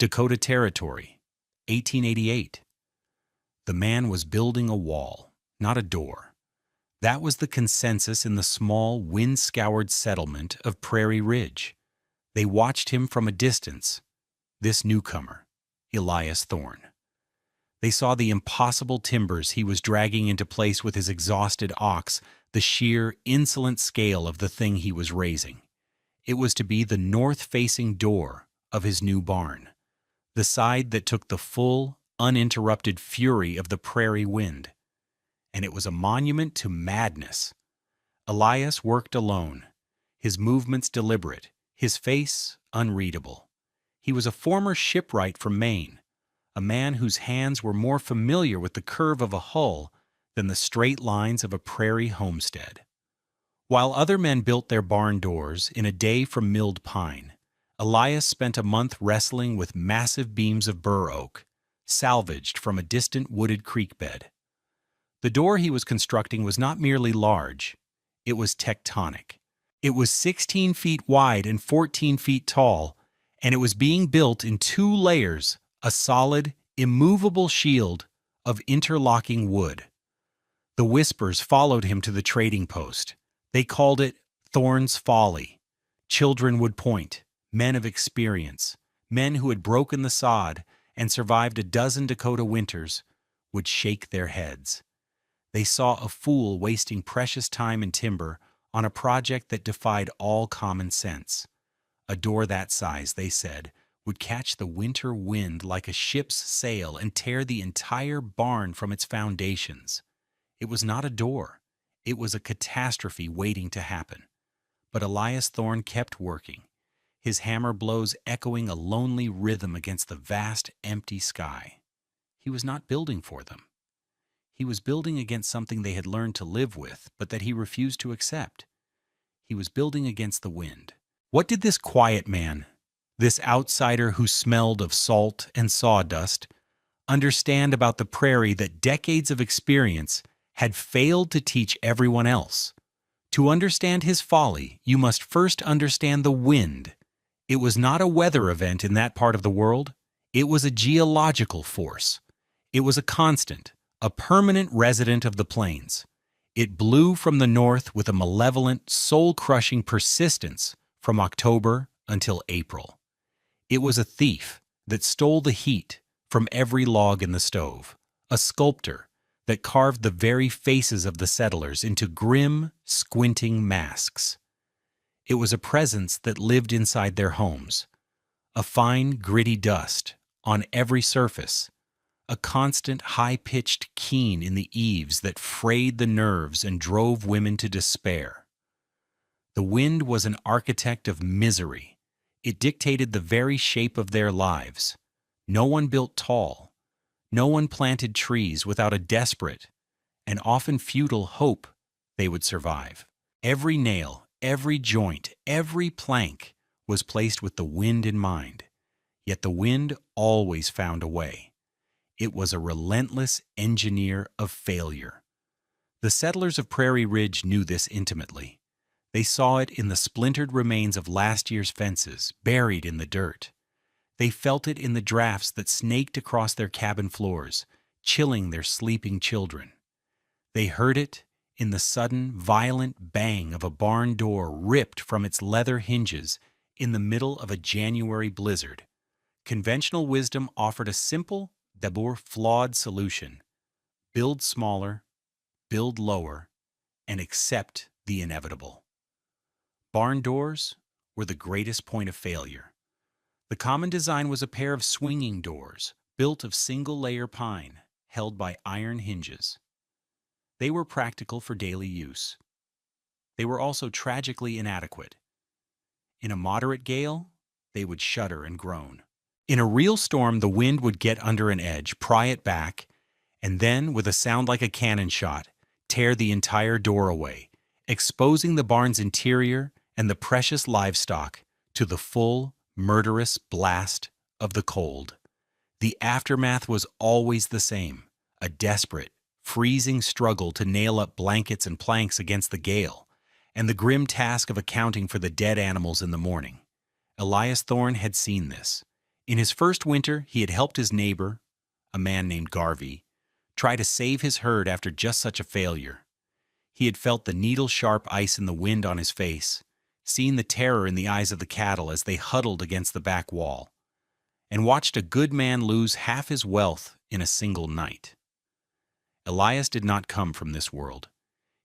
Dakota Territory, 1888. The man was building a wall, not a door. That was the consensus in the small, wind-scoured settlement of Prairie Ridge. They watched him from a distance, this newcomer, Elias Thorne. They saw the impossible timbers he was dragging into place with his exhausted ox, the sheer, insolent scale of the thing he was raising. It was to be the north-facing door of his new barn, the side that took the full, uninterrupted fury of the prairie wind. And it was a monument to madness. Elias worked alone, his movements deliberate, his face unreadable. He was a former shipwright from Maine, a man whose hands were more familiar with the curve of a hull than the straight lines of a prairie homestead. While other men built their barn doors in a day from milled pine, Elias spent a month wrestling with massive beams of bur oak, salvaged from a distant wooded creek bed. The door he was constructing was not merely large, it was tectonic. It was 16 feet wide and 14 feet tall, and it was being built in 2 layers, a solid, immovable shield of interlocking wood. The whispers followed him to the trading post. They called it Thorne's Folly. Children would point, men of experience, men who had broken the sod and survived a dozen Dakota winters, would shake their heads. They saw a fool wasting precious time and timber on a project that defied all common sense. A door that size, they said, would catch the winter wind like a ship's sail and tear the entire barn from its foundations. It was not a door. It was a catastrophe waiting to happen. But Elias Thorne kept working, his hammer blows echoing a lonely rhythm against the vast, empty sky. He was not building for them. He was building against something they had learned to live with, but that he refused to accept. He was building against the wind. What did this quiet man, this outsider who smelled of salt and sawdust, understand about the prairie that decades of experience had failed to teach everyone else? To understand his folly, you must first understand the wind. It was not a weather event in that part of the world. It was a geological force. It was a constant, a permanent resident of the plains. It blew from the north with a malevolent, soul-crushing persistence from October until April. It was a thief that stole the heat from every log in the stove, a sculptor that carved the very faces of the settlers into grim, squinting masks. It was a presence that lived inside their homes, a fine, gritty dust on every surface, a constant, high-pitched keen in the eaves that frayed the nerves and drove women to despair. The wind was an architect of misery. It dictated the very shape of their lives. No one built tall. No one planted trees without a desperate and often futile hope they would survive. Every nail, every joint, every plank was placed with the wind in mind. Yet the wind always found a way. It was a relentless engineer of failure. The settlers of Prairie Ridge knew this intimately. They saw it in the splintered remains of last year's fences, buried in the dirt. They felt it in the drafts that snaked across their cabin floors, chilling their sleeping children. They heard it in the sudden, violent bang of a barn door ripped from its leather hinges in the middle of a January blizzard. Conventional wisdom offered a simple, d'abord flawed solution: build smaller, build lower, and accept the inevitable. Barn doors were the greatest point of failure. The common design was a pair of swinging doors, built of single-layer pine, held by iron hinges. They were practical for daily use. They were also tragically inadequate. In a moderate gale, they would shudder and groan. In a real storm, the wind would get under an edge, pry it back, and then, with a sound like a cannon shot, tear the entire door away, exposing the barn's interior and the precious livestock to the full, murderous blast of the cold. The aftermath was always the same: a desperate, freezing struggle to nail up blankets and planks against the gale, and the grim task of accounting for the dead animals in the morning. Elias Thorne had seen this. In his first winter, he had helped his neighbor, a man named Garvey, try to save his herd after just such a failure. He had felt the needle-sharp ice in the wind on his face, seen the terror in the eyes of the cattle as they huddled against the back wall, and watched a good man lose half his wealth in a single night. Elias did not come from this world.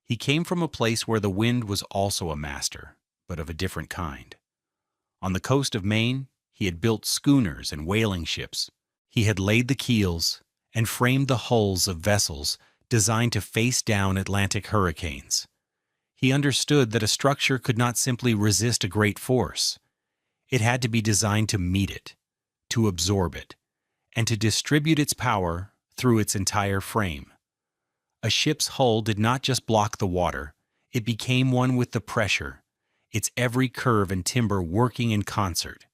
He came from a place where the wind was also a master, but of a different kind. On the coast of Maine, he had built schooners and whaling ships. He had laid the keels and framed the hulls of vessels designed to face down Atlantic hurricanes. He understood that a structure could not simply resist a great force. It had to be designed to meet it, to absorb it, and to distribute its power through its entire frame. A ship's hull did not just block the water, it became one with the pressure, its every curve and timber working in concert.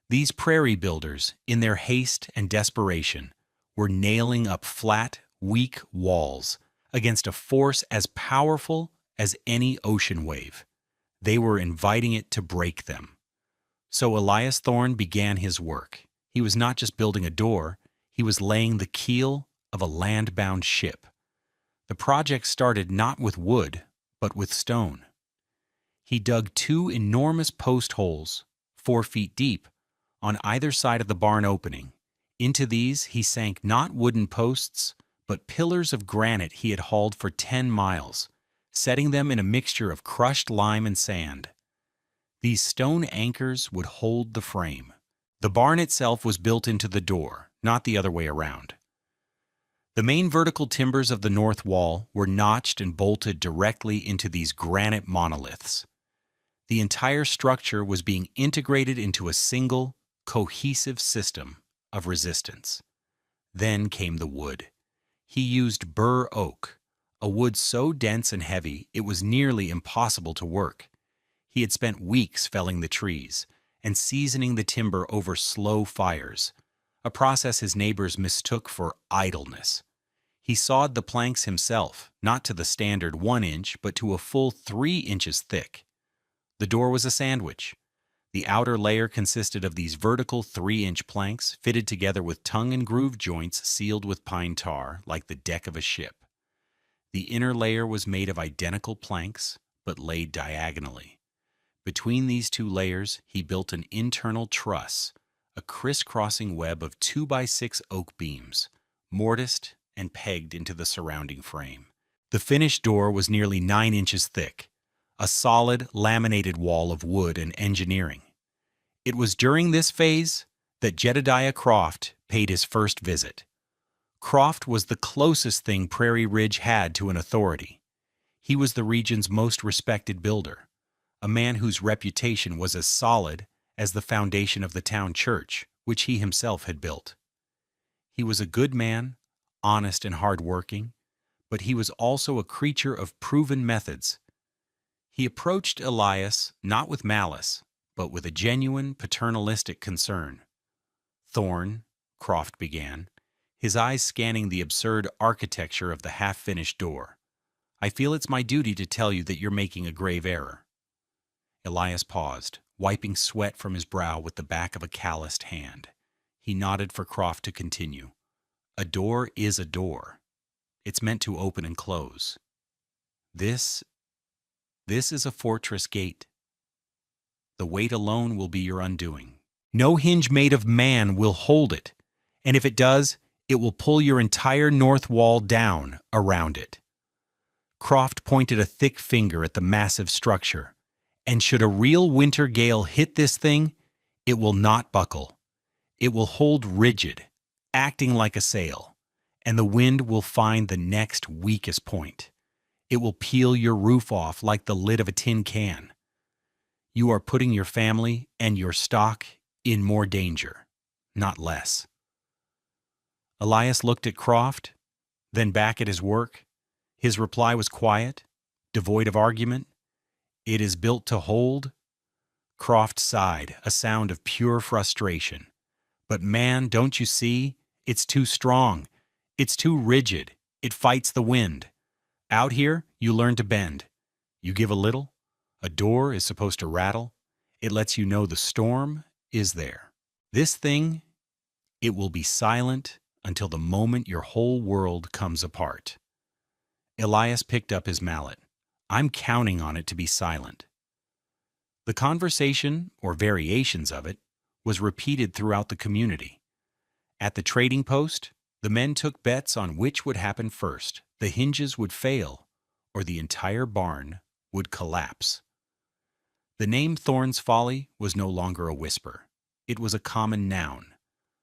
These prairie builders, in their haste and desperation, were nailing up flat, weak walls against a force as powerful as any ocean wave. They were inviting it to break them. So Elias Thorne began his work. He was not just building a door, he was laying the keel of a land-bound ship. The project started not with wood, but with stone. He dug 2 enormous post holes, 4 feet deep, on either side of the barn opening. Into these he sank not wooden posts, but pillars of granite he had hauled for 10 miles, setting them in a mixture of crushed lime and sand. These stone anchors would hold the frame. The barn itself was built into the door, not the other way around. The main vertical timbers of the north wall were notched and bolted directly into these granite monoliths. The entire structure was being integrated into a single, cohesive system of resistance. Then came the wood. He used bur oak, a wood so dense and heavy it was nearly impossible to work. He had spent weeks felling the trees and seasoning the timber over slow fires, a process his neighbors mistook for idleness. He sawed the planks himself, not to the standard 1 inch, but to a full 3 inches thick. The door was a sandwich. The outer layer consisted of these vertical 3-inch planks fitted together with tongue and groove joints sealed with pine tar, like the deck of a ship. The inner layer was made of identical planks, but laid diagonally. Between these 2 layers, he built an internal truss, a crisscrossing web of 2x6 oak beams, mortised and pegged into the surrounding frame. The finished door was nearly 9 inches thick, a solid, laminated wall of wood and engineering. It was during this phase that Jedediah Croft paid his first visit. Croft was the closest thing Prairie Ridge had to an authority. He was the region's most respected builder, a man whose reputation was as solid as the foundation of the town church, which he himself had built. He was a good man, honest and hard-working, but he was also a creature of proven methods. He approached Elias not with malice, but with a genuine paternalistic concern. "Thorne," Croft began, his eyes scanning the absurd architecture of the half-finished door, "I feel it's my duty to tell you that you're making a grave error." Elias paused, wiping sweat from his brow with the back of a calloused hand. He nodded for Croft to continue. "A door is a door. It's meant to open and close. This is a fortress gate. The weight alone will be your undoing. No hinge made of man will hold it, and if it does, it will pull your entire north wall down around it." Croft pointed a thick finger at the massive structure. "And should a real winter gale hit this thing, it will not buckle. It will hold rigid, acting like a sail, and the wind will find the next weakest point. It will peel your roof off like the lid of a tin can. You are putting your family and your stock in more danger, not less." Elias looked at Croft, then back at his work. His reply was quiet, devoid of argument. "It is built to hold." Croft sighed, a sound of pure frustration. "But man, don't you see? It's too strong. It's too rigid. It fights the wind. Out here, you learn to bend. You give a little. A door is supposed to rattle. It lets you know the storm is there. This thing, it will be silent until the moment your whole world comes apart. Elias picked up his mallet. I'm counting on it to be silent. The conversation, or variations of it, was repeated throughout the community. At the trading post, the men took bets on which would happen first. The hinges would fail, or the entire barn would collapse. The name Thorn's Folly was no longer a whisper. It was a common noun,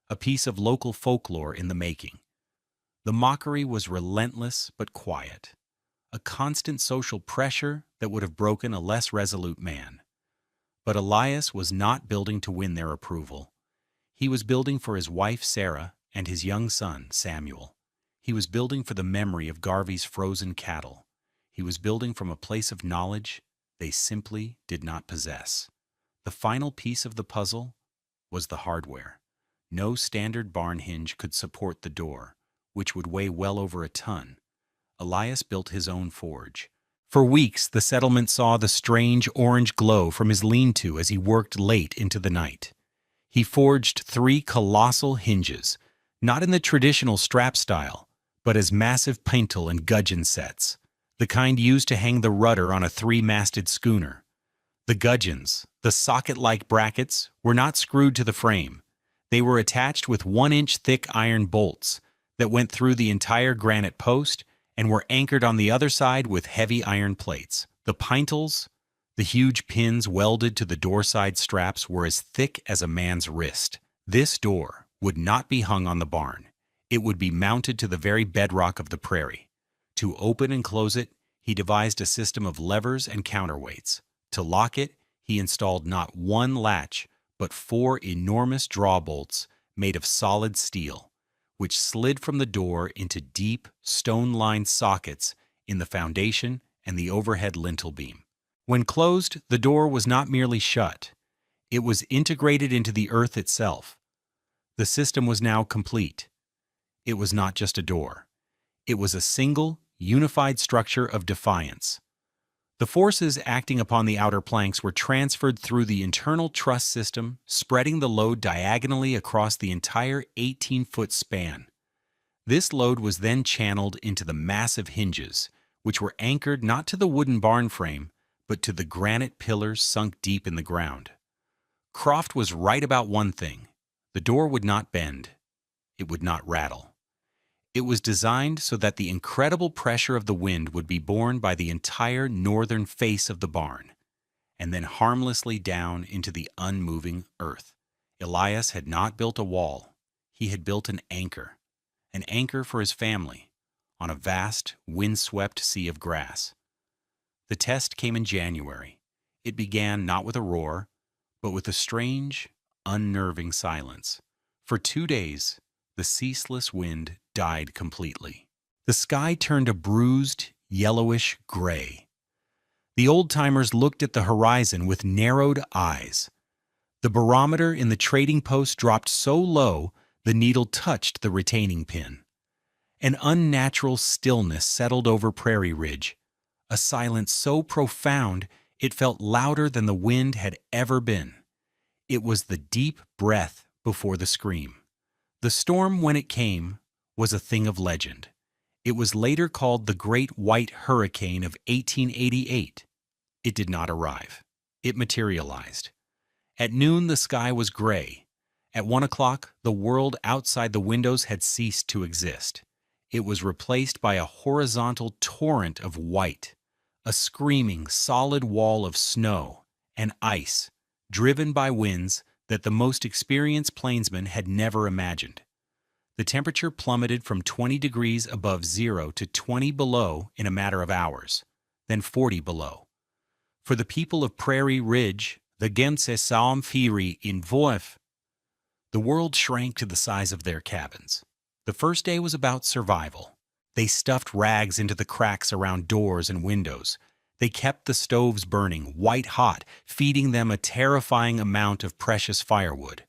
a piece of local folklore in the making. The mockery was relentless but quiet, a constant social pressure that would have broken a less resolute man. But Elias was not building to win their approval. He was building for his wife Sarah and his young son Samuel. He was building for the memory of Garvey's frozen cattle. He was building from a place of knowledge they simply did not possess. The final piece of the puzzle was the hardware. No standard barn hinge could support the door, which would weigh well over a ton. Elias built his own forge. For weeks, the settlement saw the strange orange glow from his lean-to as he worked late into the night. He forged 3 colossal hinges, not in the traditional strap style, but as massive pintle and gudgeon sets, the kind used to hang the rudder on a 3-masted schooner. The gudgeons, the socket-like brackets, were not screwed to the frame. They were attached with 1-inch thick iron bolts that went through the entire granite post and were anchored on the other side with heavy iron plates. The pintles, the huge pins welded to the door-side straps, were as thick as a man's wrist. This door would not be hung on the barn. It would be mounted to the very bedrock of the prairie. To open and close it, he devised a system of levers and counterweights. To lock it, he installed not 1 latch, but 4 enormous draw bolts made of solid steel, which slid from the door into deep, stone-lined sockets in the foundation and the overhead lintel beam. When closed, the door was not merely shut. It was integrated into the earth itself. The system was now complete. It was not just a door. It was a single, unified structure of defiance. The forces acting upon the outer planks were transferred through the internal truss system, spreading the load diagonally across the entire 18-foot span. This load was then channeled into the massive hinges, which were anchored not to the wooden barn frame, but to the granite pillars sunk deep in the ground. Croft was right about one thing. The door would not bend. It would not rattle. It was designed so that the incredible pressure of the wind would be borne by the entire northern face of the barn, and then harmlessly down into the unmoving earth. Elias had not built a wall. He had built an anchor for his family, on a vast, wind-swept sea of grass. The test came in January. It began not with a roar, but with a strange, unnerving silence. For 2 days, the ceaseless wind died completely. The sky turned a bruised, yellowish gray. The old-timers looked at the horizon with narrowed eyes. The barometer in the trading post dropped so low the needle touched the retaining pin. An unnatural stillness settled over Prairie Ridge, a silence so profound it felt louder than the wind had ever been. It was the deep breath before the scream. The storm, when it came, was a thing of legend. It was later called the Great White Hurricane of 1888. It did not arrive. It materialized. At noon, the sky was gray. At 1 o'clock, the world outside the windows had ceased to exist. It was replaced by a horizontal torrent of white, a screaming, solid wall of snow and ice, driven by winds that the most experienced plainsman had never imagined. The temperature plummeted from 20 degrees above zero to 20 below in a matter of hours, then 40 below. For the people of Prairie Ridge, the Gense Saum Firi in Voif, the world shrank to the size of their cabins. The first day was about survival. They stuffed rags into the cracks around doors and windows. They kept the stoves burning, white hot, feeding them a terrifying amount of precious firewood.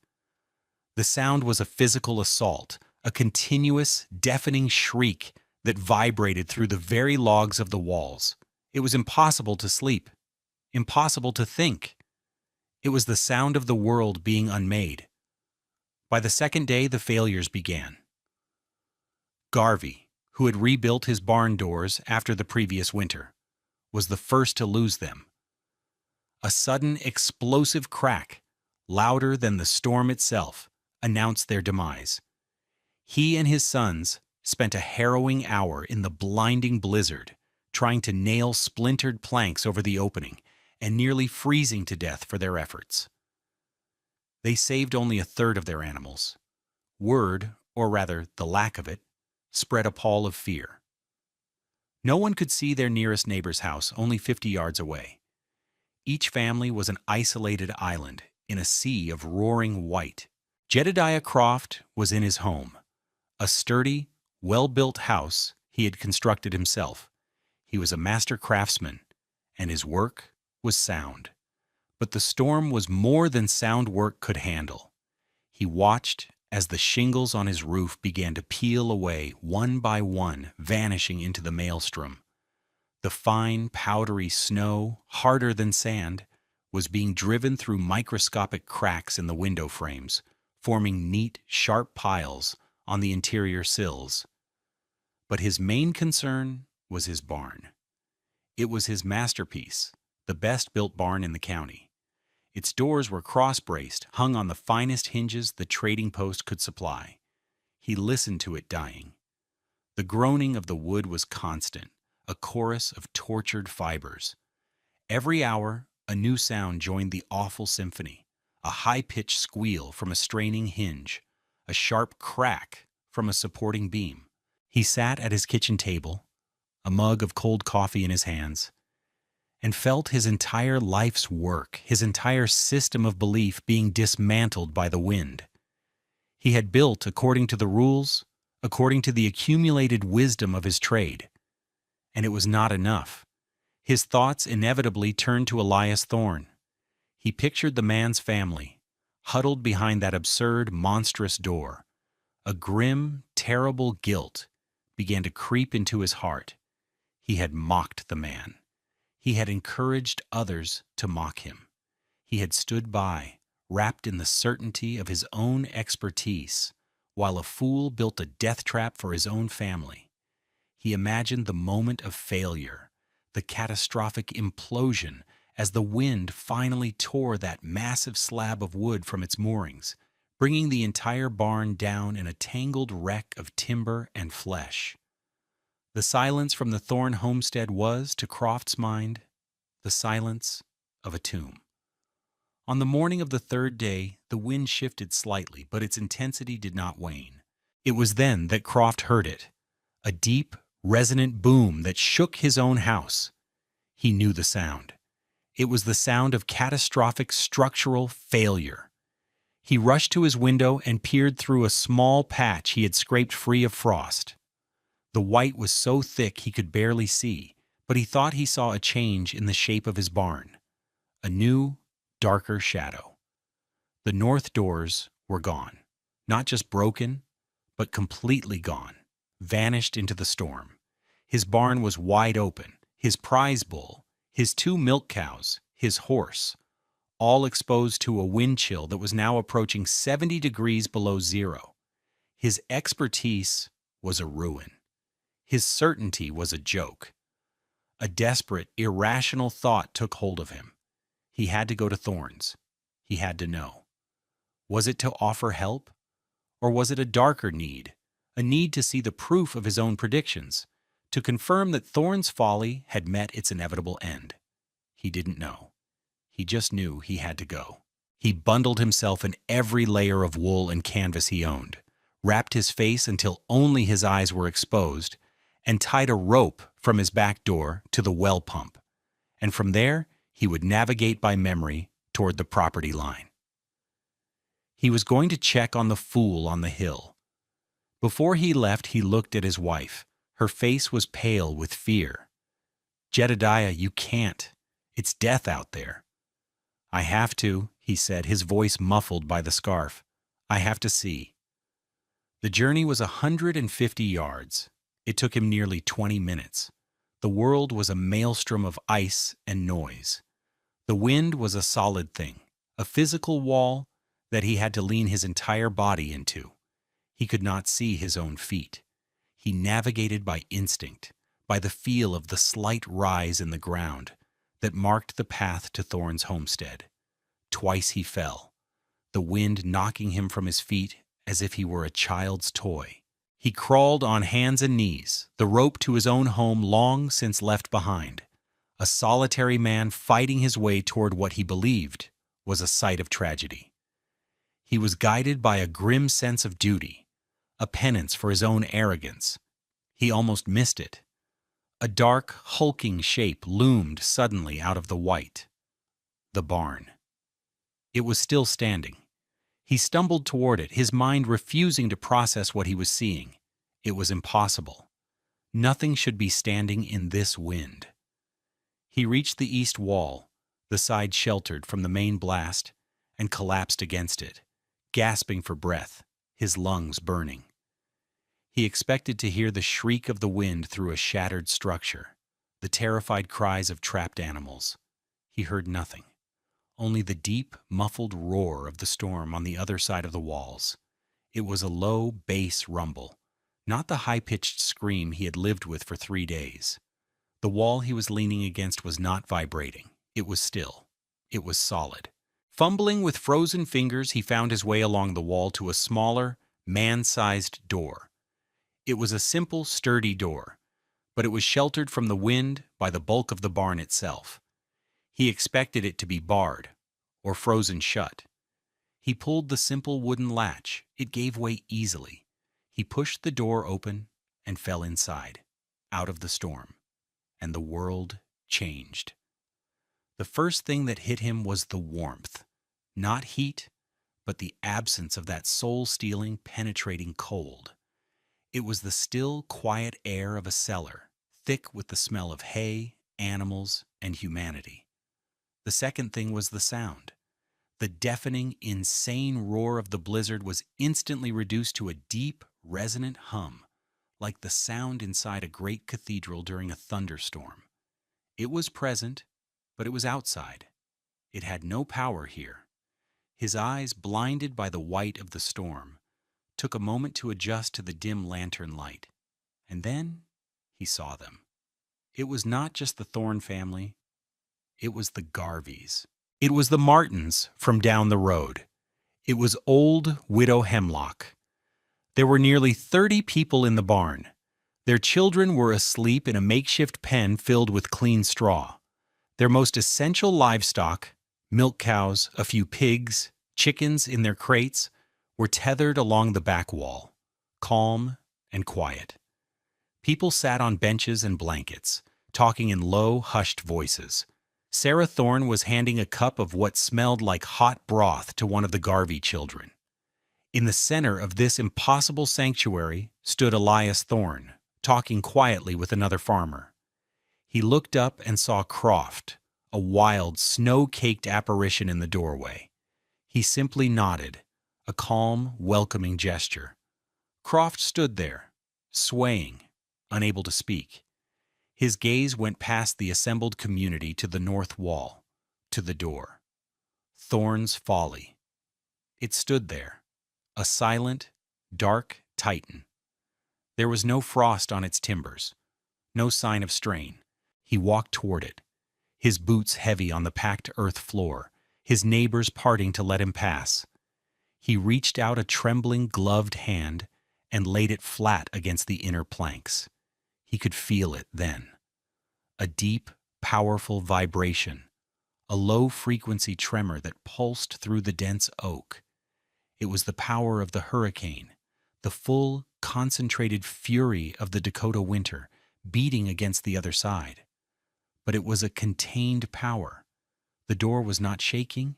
The sound was a physical assault, a continuous, deafening shriek that vibrated through the very logs of the walls. It was impossible to sleep, impossible to think. It was the sound of the world being unmade. By the second day, the failures began. Garvey, who had rebuilt his barn doors after the previous winter, was the first to lose them. A sudden explosive crack, louder than the storm itself, announced their demise. He and his sons spent a harrowing hour in the blinding blizzard, trying to nail splintered planks over the opening and nearly freezing to death for their efforts. They saved only a third of their animals. Word, or rather the lack of it, spread a pall of fear. No one could see their nearest neighbor's house only 50 yards away. Each family was an isolated island in a sea of roaring white. Jedediah Croft was in his home, a sturdy, well-built house he had constructed himself. He was a master craftsman, and his work was sound. But the storm was more than sound work could handle. He watched as the shingles on his roof began to peel away one by one, vanishing into the maelstrom. The fine, powdery snow, harder than sand, was being driven through microscopic cracks in the window frames, forming neat, sharp piles on the interior sills. But his main concern was his barn. It was his masterpiece, the best-built barn in the county. Its doors were cross-braced, hung on the finest hinges the trading post could supply. He listened to it dying. The groaning of the wood was constant, a chorus of tortured fibers. Every hour, a new sound joined the awful symphony, a high-pitched squeal from a straining hinge, a sharp crack from a supporting beam. He sat at his kitchen table, a mug of cold coffee in his hands, and felt his entire life's work, his entire system of belief being dismantled by the wind. He had built according to the rules, according to the accumulated wisdom of his trade. And it was not enough. His thoughts inevitably turned to Elias Thorne. He pictured the man's family, huddled behind that absurd, monstrous door. A grim, terrible guilt began to creep into his heart. He had mocked the man. He had encouraged others to mock him. He had stood by, wrapped in the certainty of his own expertise, while a fool built a death trap for his own family. He imagined the moment of failure, the catastrophic implosion as the wind finally tore that massive slab of wood from its moorings, bringing the entire barn down in a tangled wreck of timber and flesh. The silence from the Thorne homestead was, to Croft's mind, the silence of a tomb. On the morning of the third day, the wind shifted slightly, but its intensity did not wane. It was then that Croft heard it, a deep, resonant boom that shook his own house. He knew the sound. It was the sound of catastrophic structural failure. He rushed to his window and peered through a small patch he had scraped free of frost. The white was so thick he could barely see, but he thought he saw a change in the shape of his barn. A new, darker shadow. The north doors were gone. Not just broken, but completely gone, vanished into the storm. His barn was wide open, his prize bull, his 2 milk cows, his horse, all exposed to a wind chill that was now approaching 70 degrees below zero. His expertise was a ruin. His certainty was a joke. A desperate, irrational thought took hold of him. He had to go to Thorne's. He had to know. Was it to offer help? Or was it a darker need, a need to see the proof of his own predictions, to confirm that Thorne's folly had met its inevitable end? He didn't know. He just knew he had to go. He bundled himself in every layer of wool and canvas he owned, wrapped his face until only his eyes were exposed, and tied a rope from his back door to the well pump. And from there, he would navigate by memory toward the property line. He was going to check on the fool on the hill. Before he left, he looked at his wife. Her face was pale with fear. "Jedediah, you can't. It's death out there." "I have to," he said, his voice muffled by the scarf. "I have to see." The journey was 150 yards. It took him nearly 20 minutes. The world was a maelstrom of ice and noise. The wind was a solid thing, a physical wall that he had to lean his entire body into. He could not see his own feet. He navigated by instinct, by the feel of the slight rise in the ground that marked the path to Thorn's homestead. Twice he fell, the wind knocking him from his feet as if he were a child's toy. He crawled on hands and knees, the rope to his own home long since left behind, a solitary man fighting his way toward what he believed was a site of tragedy. He was guided by a grim sense of duty, a penance for his own arrogance. He almost missed it. A dark, hulking shape loomed suddenly out of the white. The barn. It was still standing. He stumbled toward it, his mind refusing to process what he was seeing. It was impossible. Nothing should be standing in this wind. He reached the east wall, the side sheltered from the main blast, and collapsed against it, gasping for breath, his lungs burning. He expected to hear the shriek of the wind through a shattered structure, the terrified cries of trapped animals. He heard nothing, only the deep, muffled roar of the storm on the other side of the walls. It was a low, bass rumble, not the high-pitched scream he had lived with for 3 days. The wall he was leaning against was not vibrating. It was still. It was solid. Fumbling with frozen fingers, he found his way along the wall to a smaller, man-sized door. It was a simple, sturdy door, but it was sheltered from the wind by the bulk of the barn itself. He expected it to be barred, or frozen shut. He pulled the simple wooden latch. It gave way easily. He pushed the door open and fell inside, out of the storm. And the world changed. The first thing that hit him was the warmth. Not heat, but the absence of that soul-stealing, penetrating cold. It was the still, quiet air of a cellar, thick with the smell of hay, animals, and humanity. The second thing was the sound. The deafening, insane roar of the blizzard was instantly reduced to a deep, resonant hum, like the sound inside a great cathedral during a thunderstorm. It was present, but it was outside. It had no power here. His eyes, blinded by the white of the storm, took a moment to adjust to the dim lantern light. And then he saw them. It was not just the Thorn family. It was the Garveys. It was the Martins from down the road. It was old Widow Hemlock. There were nearly 30 people in the barn. Their children were asleep in a makeshift pen filled with clean straw. Their most essential livestock, milk cows, a few pigs, chickens in their crates, were tethered along the back wall, calm and quiet. People sat on benches and blankets, talking in low, hushed voices. Sarah Thorne was handing a cup of what smelled like hot broth to one of the Garvey children. In the center of this impossible sanctuary stood Elias Thorne, talking quietly with another farmer. He looked up and saw Croft, a wild, snow-caked apparition in the doorway. He simply nodded, a calm, welcoming gesture. Croft stood there, swaying, unable to speak. His gaze went past the assembled community to the north wall, to the door. Thorne's Folly. It stood there, a silent, dark titan. There was no frost on its timbers, no sign of strain. He walked toward it, his boots heavy on the packed earth floor, his neighbors parting to let him pass. He reached out a trembling, gloved hand and laid it flat against the inner planks. He could feel it then. A deep, powerful vibration, a low-frequency tremor that pulsed through the dense oak. It was the power of the hurricane, the full, concentrated fury of the Dakota winter beating against the other side. But it was a contained power. The door was not shaking,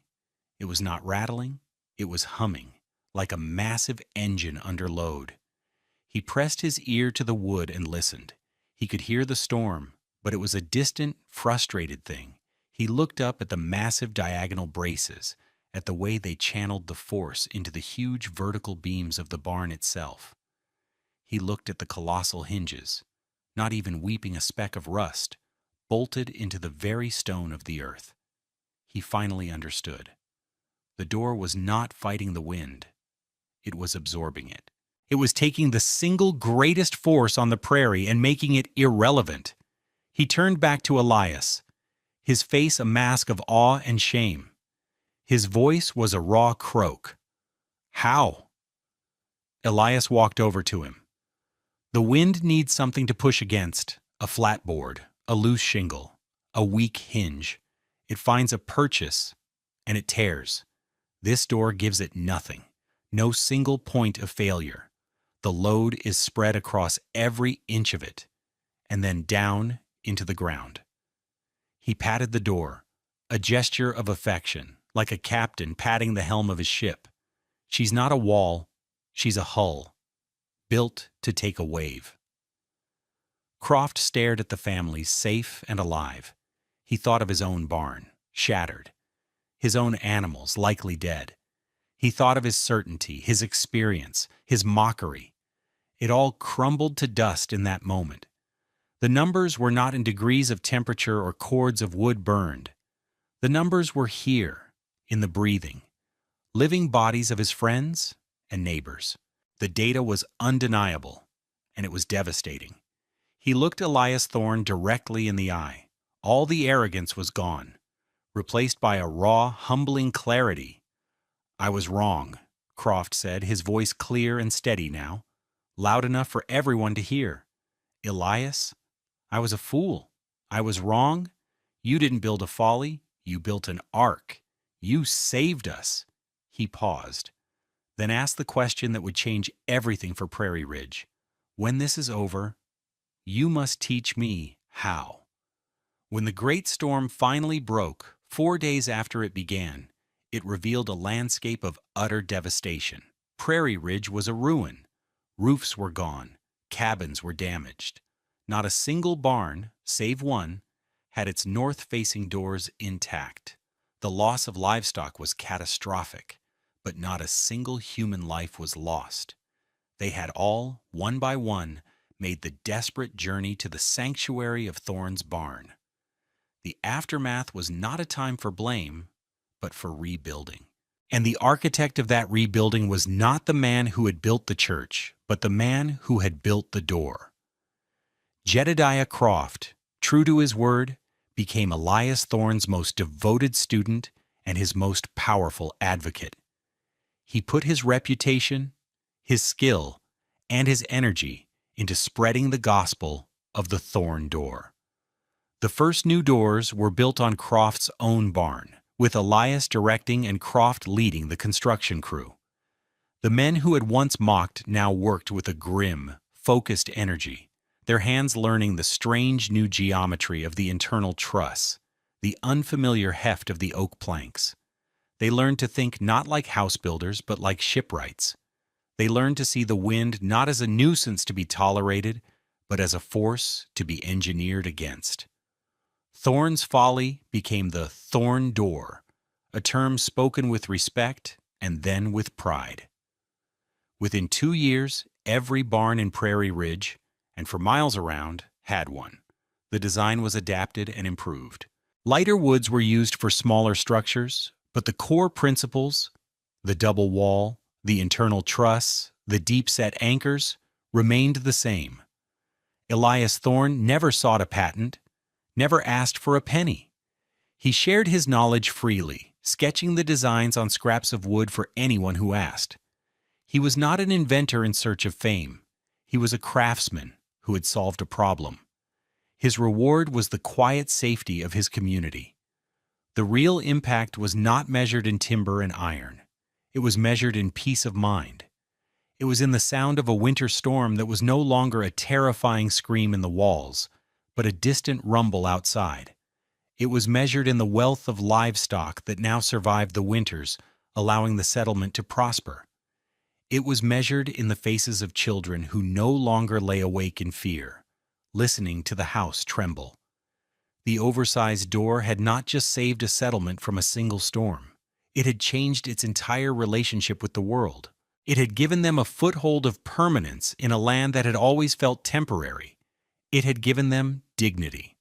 it was not rattling, it was humming, like a massive engine under load. He pressed his ear to the wood and listened. He could hear the storm, but it was a distant, frustrated thing. He looked up at the massive diagonal braces, at the way they channeled the force into the huge vertical beams of the barn itself. He looked at the colossal hinges, not even weeping a speck of rust, bolted into the very stone of the earth. He finally understood. The door was not fighting the wind. It was absorbing it. It was taking the single greatest force on the prairie and making it irrelevant. He turned back to Elias, his face a mask of awe and shame. His voice was a raw croak. "How?" Elias walked over to him. "The wind needs something to push against, a flat board, a loose shingle, a weak hinge. It finds a purchase, and it tears. This door gives it nothing, no single point of failure. The load is spread across every inch of it, and then down into the ground." He patted the door, a gesture of affection, like a captain patting the helm of his ship. "She's not a wall, she's a hull, built to take a wave." Croft stared at the family, safe and alive. He thought of his own barn, shattered, his own animals, likely dead. He thought of his certainty, his experience, his mockery. It all crumbled to dust in that moment. The numbers were not in degrees of temperature or cords of wood burned. The numbers were here, in the breathing, living bodies of his friends and neighbors. The data was undeniable, and it was devastating. He looked Elias Thorne directly in the eye. All the arrogance was gone, replaced by a raw, humbling clarity. "I was wrong," Croft said, his voice clear and steady now, loud enough for everyone to hear. "Elias, I was a fool. I was wrong. You didn't build a folly. You built an ark. You saved us." He paused, then asked the question that would change everything for Prairie Ridge. "When this is over, you must teach me how." When the great storm finally broke, 4 days after it began, it revealed a landscape of utter devastation. Prairie Ridge was a ruin. Roofs were gone. Cabins were damaged. Not a single barn, save one, had its north-facing doors intact. The loss of livestock was catastrophic, but not a single human life was lost. They had all, one by one, made the desperate journey to the sanctuary of Thorne's barn. The aftermath was not a time for blame, but for rebuilding. And the architect of that rebuilding was not the man who had built the church, but the man who had built the door. Jedediah Croft, true to his word, became Elias Thorne's most devoted student and his most powerful advocate. He put his reputation, his skill, and his energy into spreading the gospel of the Thorne door. The first new doors were built on Croft's own barn, with Elias directing and Croft leading the construction crew. The men who had once mocked now worked with a grim, focused energy, their hands learning the strange new geometry of the internal truss, the unfamiliar heft of the oak planks. They learned to think not like house builders, but like shipwrights. They learned to see the wind not as a nuisance to be tolerated, but as a force to be engineered against. Thorne's folly became the Thorne door, a term spoken with respect and then with pride. Within 2 years, every barn in Prairie Ridge, and for miles around, had one. The design was adapted and improved. Lighter woods were used for smaller structures, but the core principles, the double wall, the internal truss, the deep-set anchors, remained the same. Elias Thorne never sought a patent, never asked for a penny. He shared his knowledge freely, sketching the designs on scraps of wood for anyone who asked. He was not an inventor in search of fame. He was a craftsman who had solved a problem. His reward was the quiet safety of his community. The real impact was not measured in timber and iron. It was measured in peace of mind. It was in the sound of a winter storm that was no longer a terrifying scream in the walls, but a distant rumble outside. It was measured in the wealth of livestock that now survived the winters, allowing the settlement to prosper. It was measured in the faces of children who no longer lay awake in fear, listening to the house tremble. The oversized door had not just saved a settlement from a single storm. It had changed its entire relationship with the world. It had given them a foothold of permanence in a land that had always felt temporary. It had given them dignity.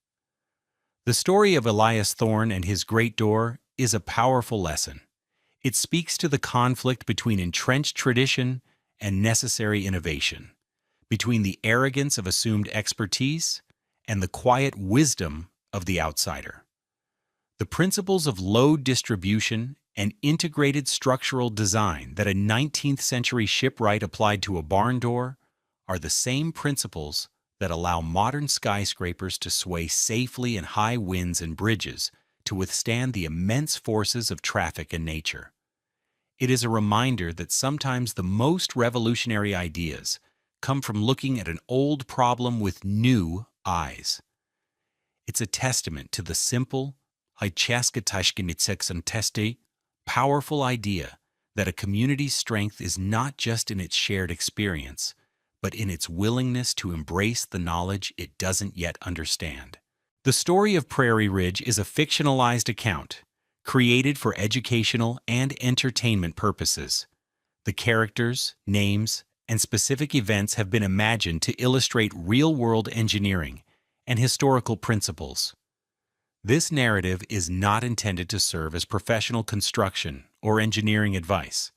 The story of Elias Thorne and his great door is a powerful lesson. It speaks to the conflict between entrenched tradition and necessary innovation, between the arrogance of assumed expertise and the quiet wisdom of the outsider. The principles of load distribution and integrated structural design that a 19th century shipwright applied to a barn door are the same principles that allow modern skyscrapers to sway safely in high winds and bridges to withstand the immense forces of traffic and nature. It is a reminder that sometimes the most revolutionary ideas come from looking at an old problem with new eyes. It's a testament to the simple, powerful idea that a community's strength is not just in its shared experience, but in its willingness to embrace the knowledge it doesn't yet understand. The story of Prairie Ridge is a fictionalized account, created for educational and entertainment purposes. The characters, names, and specific events have been imagined to illustrate real-world engineering and historical principles. This narrative is not intended to serve as professional construction or engineering advice.